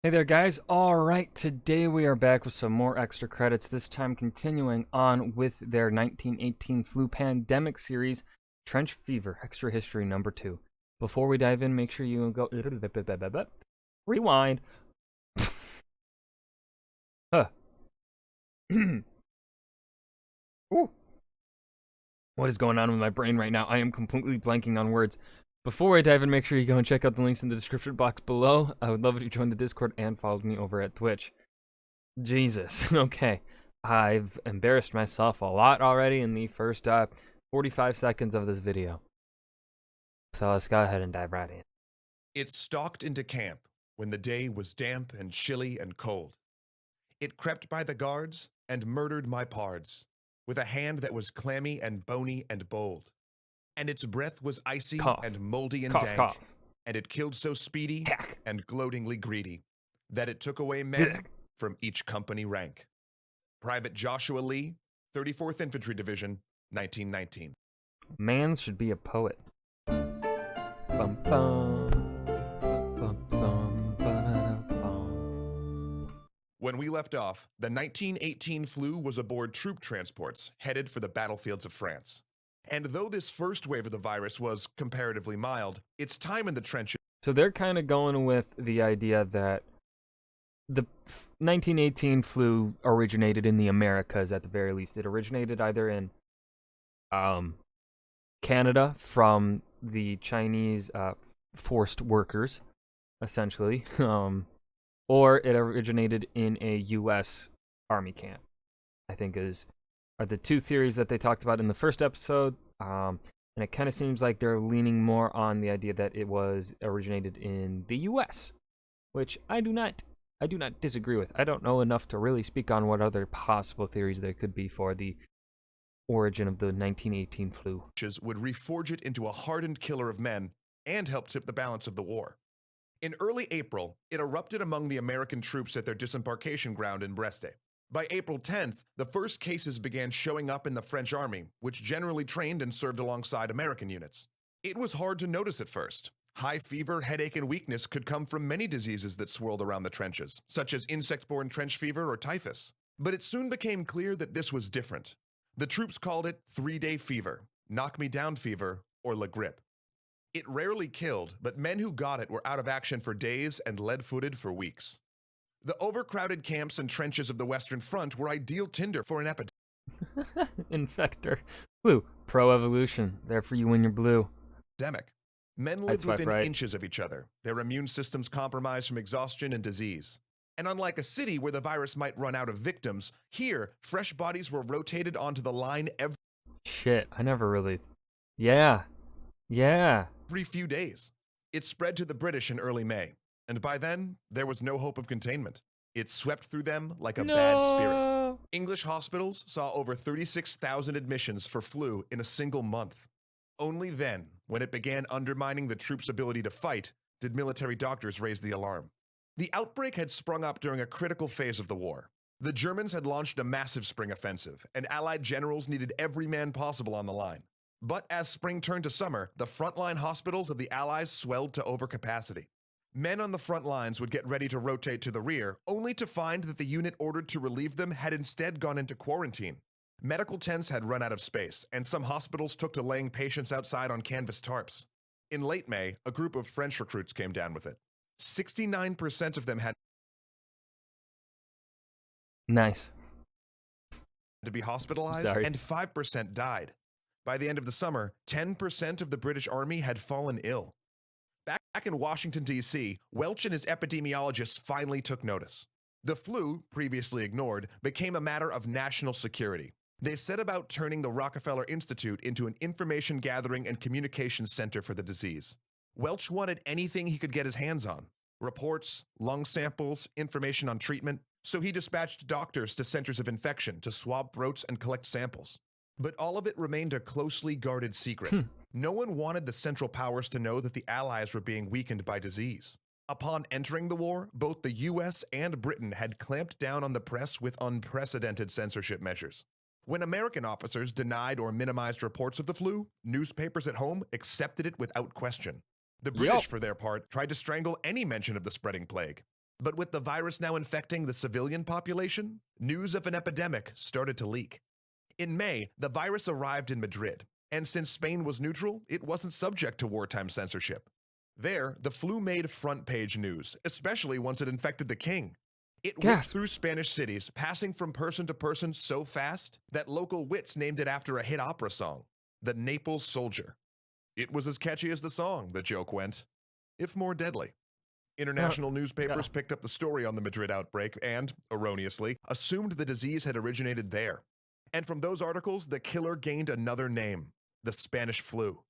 Hey there, guys. All right, today we are back with some more extra credits, this time continuing on with their 1918 flu pandemic series, Trench Fever, Extra History number 2. Before we dive in, make sure you go... Rewind. Huh. Ooh. What is going on with my brain right now? I am completely blanking on words. Before I dive in, make sure you go and check out the links in the description box below. I would love if you join the Discord and followed me over at Twitch. Jesus. Okay. I've embarrassed myself a lot already in the first 45 seconds of this video. So let's go ahead and dive right in. It stalked into camp when the day was damp and chilly and cold. It crept by the guards and murdered my pards, with a hand that was clammy and bony and bold. And its breath was icy Cough. and moldy and Cough, dank, cough. and it killed so speedy Hack. and gloatingly greedy that it took away men from each company rank. Private Joshua Lee, 34th Infantry Division, 1919. Mans should be a poet. Bum, bum. Bum, bum, ba-da-da-bum. When we left off, the 1918 flu was aboard troop transports headed for the battlefields of France. And though this first wave of the virus was comparatively mild, its time in the trenches... So they're kind of going with the idea that the 1918 flu originated in the Americas at the very least. It originated either in Canada from the Chinese forced workers, essentially, or it originated in a U.S. Army camp, I think are the two theories that they talked about in the first episode. And it kind of seems like they're leaning more on the idea that it was originated in the U.S., which I do not disagree with. I don't know enough to really speak on what other possible theories there could be for the origin of the 1918 flu. ...would reforge it into a hardened killer of men and help tip the balance of the war. In early April, it erupted among the American troops at their disembarkation ground in Brest. By April 10th, the first cases began showing up in the French army, which generally trained and served alongside American units. It was hard to notice at first. High fever, headache, and weakness could come from many diseases that swirled around the trenches, such as insect-borne trench fever or typhus. But it soon became clear that this was different. The troops called it 3-day fever, knock-me-down fever, or la grippe. It rarely killed, but men who got it were out of action for days and lead-footed for weeks. The overcrowded camps and trenches of the Western Front were ideal tinder for an epidemic. Infector. Blue. Pro-evolution. There for you when you're blue. Men lived within inches of each other, their immune systems compromised from exhaustion and disease. And unlike a city where the virus might run out of victims, here, fresh bodies were rotated onto the line Shit, I never really... Yeah. every few days. It spread to the British in early May, and by then, there was no hope of containment. It swept through them like a bad spirit. English hospitals saw over 36,000 admissions for flu in a single month. Only then, when it began undermining the troops' ability to fight, did military doctors raise the alarm. The outbreak had sprung up during a critical phase of the war. The Germans had launched a massive spring offensive, and Allied generals needed every man possible on the line. But as spring turned to summer, the frontline hospitals of the Allies swelled to overcapacity. Men on the front lines would get ready to rotate to the rear, only to find that the unit ordered to relieve them had instead gone into quarantine. Medical tents had run out of space, and some hospitals took to laying patients outside on canvas tarps. In late May, a group of French recruits came down with it. 69% of them had to be hospitalized, and 5% died. By the end of the summer, 10% of the British Army had fallen ill. Back in Washington, D.C., Welch and his epidemiologists finally took notice. The flu, previously ignored, became a matter of national security. They set about turning the Rockefeller Institute into an information gathering and communications center for the disease. Welch wanted anything he could get his hands on: reports, lung samples, information on treatment, so he dispatched doctors to centers of infection to swab throats and collect samples. But all of it remained a closely guarded secret. No one wanted the Central Powers to know that the Allies were being weakened by disease. Upon entering the war, both the US and Britain had clamped down on the press with unprecedented censorship measures. When American officers denied or minimized reports of the flu, newspapers at home accepted it without question. The British, for their part, tried to strangle any mention of the spreading plague. But with the virus now infecting the civilian population, news of an epidemic started to leak. In May, the virus arrived in Madrid, and since Spain was neutral, it wasn't subject to wartime censorship. There, the flu made front-page news, especially once it infected the king. It whipped Gasp. through Spanish cities, passing from person to person so fast that local wits named it after a hit opera song, The Naples Soldier. It was as catchy as the song, the joke went, if more deadly. International newspapers picked up the story on the Madrid outbreak and, erroneously, assumed the disease had originated there. And from those articles, the killer gained another name, the Spanish flu.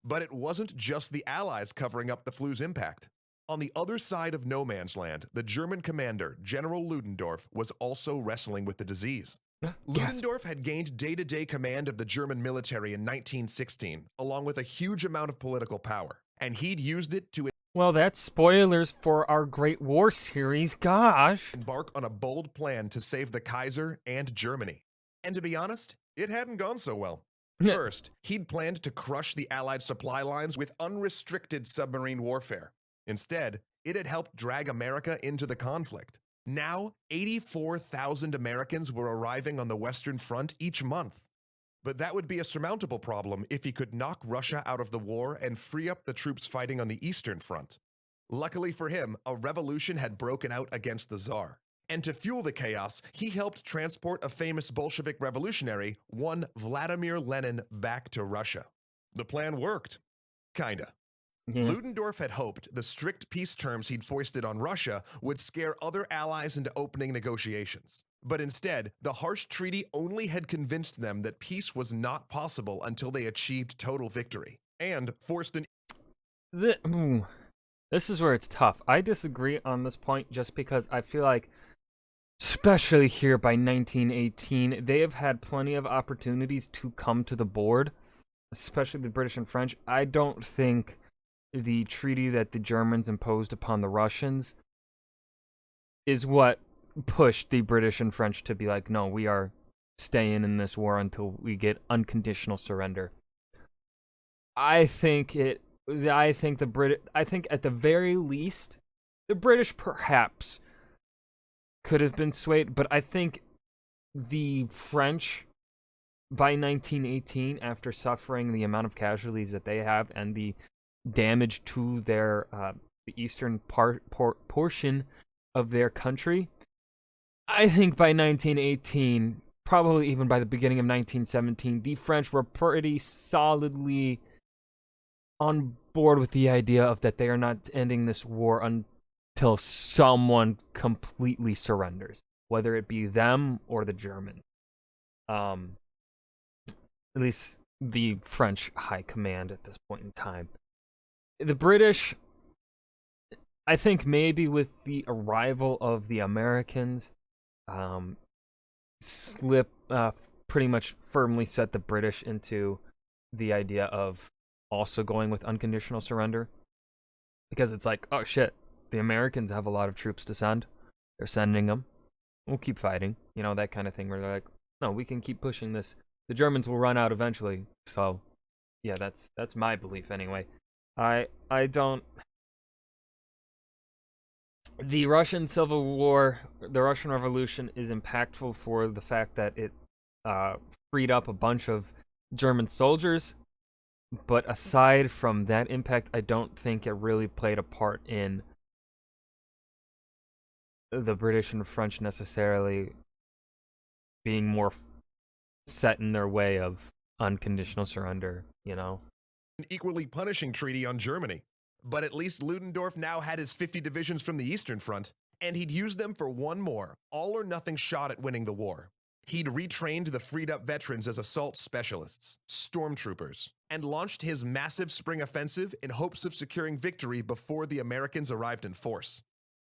But it wasn't just the Allies covering up the flu's impact. On the other side of no man's land, the German commander, General Ludendorff, was also wrestling with the disease. Gasp. Ludendorff had gained day-to-day command of the German military in 1916, along with a huge amount of political power, and he'd used it to Well, that's spoilers for our Great War series. Gosh. embark on a bold plan to save the Kaiser and Germany. And to be honest, it hadn't gone so well. First, he'd planned to crush the Allied supply lines with unrestricted submarine warfare. Instead, it had helped drag America into the conflict. Now, 84,000 Americans were arriving on the Western Front each month. But that would be a surmountable problem if he could knock Russia out of the war and free up the troops fighting on the Eastern Front. Luckily for him, a revolution had broken out against the Tsar. And to fuel the chaos, he helped transport a famous Bolshevik revolutionary, one Vladimir Lenin, back to Russia. The plan worked. Kinda. Yeah. Ludendorff had hoped the strict peace terms he'd foisted on Russia would scare other allies into opening negotiations. But instead, the harsh treaty only had convinced them that peace was not possible until they achieved total victory, and forced an This is where it's tough. I disagree on this point just because I feel like, especially here by 1918, they have had plenty of opportunities to come to the board, especially the British and French. I don't think the treaty that the Germans imposed upon the Russians is what pushed the British and French to be like, no, we are staying in this war until we get unconditional surrender. I think at the very least, the British perhaps could have been swayed, but I think the French by 1918, after suffering the amount of casualties that they have and the damage to their the eastern portion of their country, I think by 1918, probably even by the beginning of 1917, the French were pretty solidly on board with the idea of that they are not ending this war until someone completely surrenders, whether it be them or the Germans. At least the French high command at this point in time. The British, I think maybe with the arrival of the Americans, pretty much firmly set the British into the idea of also going with unconditional surrender. Because it's like, oh shit, the Americans have a lot of troops to send. They're sending them. We'll keep fighting. You know, that kind of thing where they're like, no, we can keep pushing this. The Germans will run out eventually. So, yeah, that's my belief anyway. I don't... The Russian Civil War, the Russian Revolution is impactful for the fact that it freed up a bunch of German soldiers. But aside from that impact, I don't think it really played a part in the British and French necessarily being more set in their way of unconditional surrender, you know? An equally punishing treaty on Germany. But at least Ludendorff now had his 50 divisions from the Eastern Front, and he'd use them for one more, all-or-nothing shot at winning the war. He'd retrained the freed-up veterans as assault specialists, stormtroopers, and launched his massive spring offensive in hopes of securing victory before the Americans arrived in force.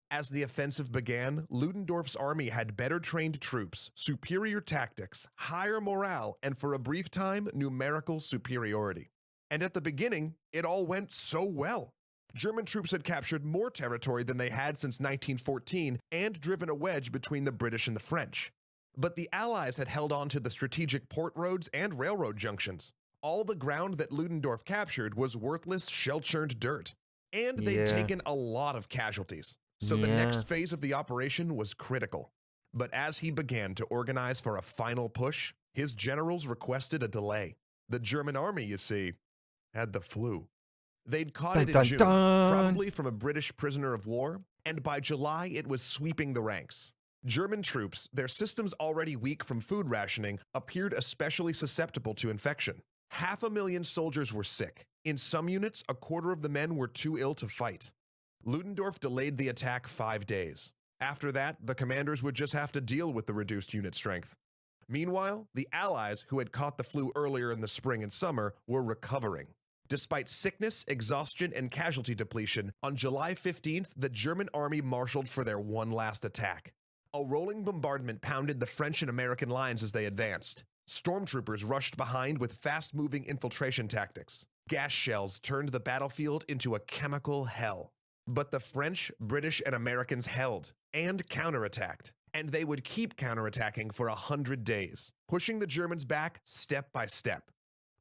As the offensive began, Ludendorff's army had better trained troops, superior tactics, higher morale, and for a brief time, numerical superiority. And at the beginning, it all went so well. German troops had captured more territory than they had since 1914 and driven a wedge between the British and the French. But the Allies had held on to the strategic port roads and railroad junctions. All the ground that Ludendorff captured was worthless, shell-churned dirt. And they'd taken a lot of casualties. So the Yeah. next phase of the operation was critical. But as he began to organize for a final push, his generals requested a delay. The German army, you see, had the flu. They'd caught Dun, it in dun, June, dun. probably from a British prisoner of war, and by July it was sweeping the ranks. German troops, their systems already weak from food rationing, appeared especially susceptible to infection. 500,000 soldiers were sick. In some units, a quarter of the men were too ill to fight. Ludendorff delayed the attack 5 days. After that, the commanders would just have to deal with the reduced unit strength. Meanwhile, the Allies, who had caught the flu earlier in the spring and summer, were recovering. Despite sickness, exhaustion, and casualty depletion, on July 15th, the German army marshaled for their one last attack. A rolling bombardment pounded the French and American lines as they advanced. Stormtroopers rushed behind with fast-moving infiltration tactics. Gas shells turned the battlefield into a chemical hell. But the French, British, and Americans held and counterattacked. And they would keep counterattacking for 100 days, pushing the Germans back step by step.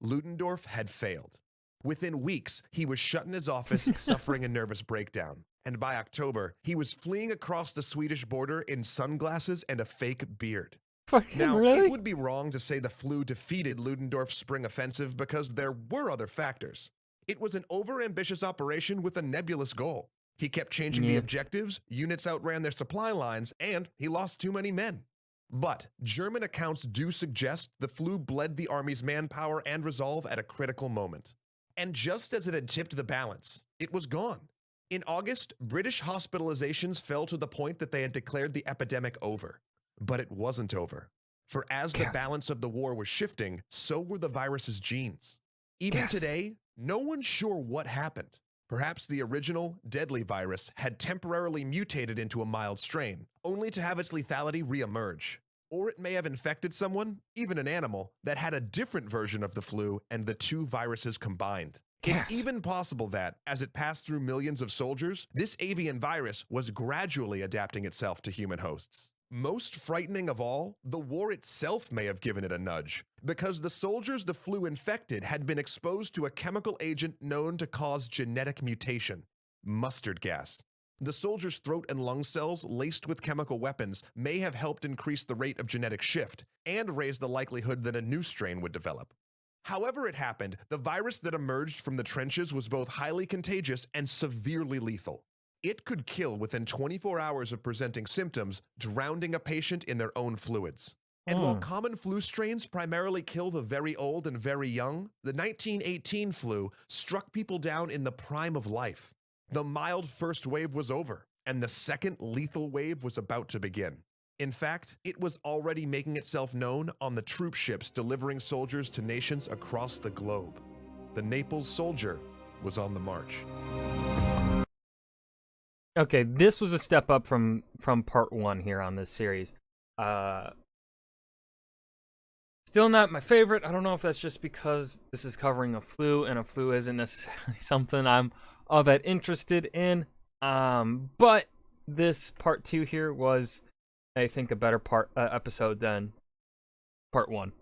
Ludendorff had failed. Within weeks, he was shut in his office, suffering a nervous breakdown. And by October, he was fleeing across the Swedish border in sunglasses and a fake beard. Fucking Now, really? it would be wrong to say the flu defeated Ludendorff's spring offensive because there were other factors. It was an overambitious operation with a nebulous goal. He kept changing the Yeah. objectives, units outran their supply lines, and he lost too many men. But German accounts do suggest the flu bled the army's manpower and resolve at a critical moment. And just as it had tipped the balance, it was gone. In August, British hospitalizations fell to the point that they had declared the epidemic over. But it wasn't over. For as the Gasp. balance of the war was shifting, so were the virus's genes. Even Gasp. today, no one's sure what happened. Perhaps the original, deadly virus had temporarily mutated into a mild strain, only to have its lethality reemerge. Or it may have infected someone, even an animal, that had a different version of the flu and the two viruses combined. Gasp. It's even possible that, as it passed through millions of soldiers, this avian virus was gradually adapting itself to human hosts. Most frightening of all, the war itself may have given it a nudge, because the soldiers the flu infected had been exposed to a chemical agent known to cause genetic mutation: mustard gas. The soldiers' throat and lung cells, laced with chemical weapons, may have helped increase the rate of genetic shift and raise the likelihood that a new strain would develop. However it happened, the virus that emerged from the trenches was both highly contagious and severely lethal. It could kill within 24 hours of presenting symptoms, drowning a patient in their own fluids. And while common flu strains primarily kill the very old and very young, the 1918 flu struck people down in the prime of life. The mild first wave was over, and the second lethal wave was about to begin. In fact, it was already making itself known on the troop ships delivering soldiers to nations across the globe. The Naples soldier was on the march. Okay, this was a step up from part 1 here on this series. Still not my favorite. I don't know if that's just because this is covering a flu, and a flu isn't necessarily something I'm all that interested in. But this part 2 here was, I think, a better episode than part 1.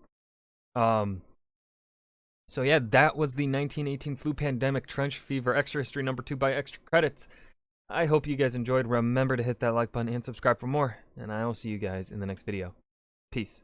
So yeah, that was the 1918 flu pandemic trench fever extra history number 2 by extra credits. I hope you guys enjoyed. Remember to hit that like button and subscribe for more, and I will see you guys in the next video. Peace.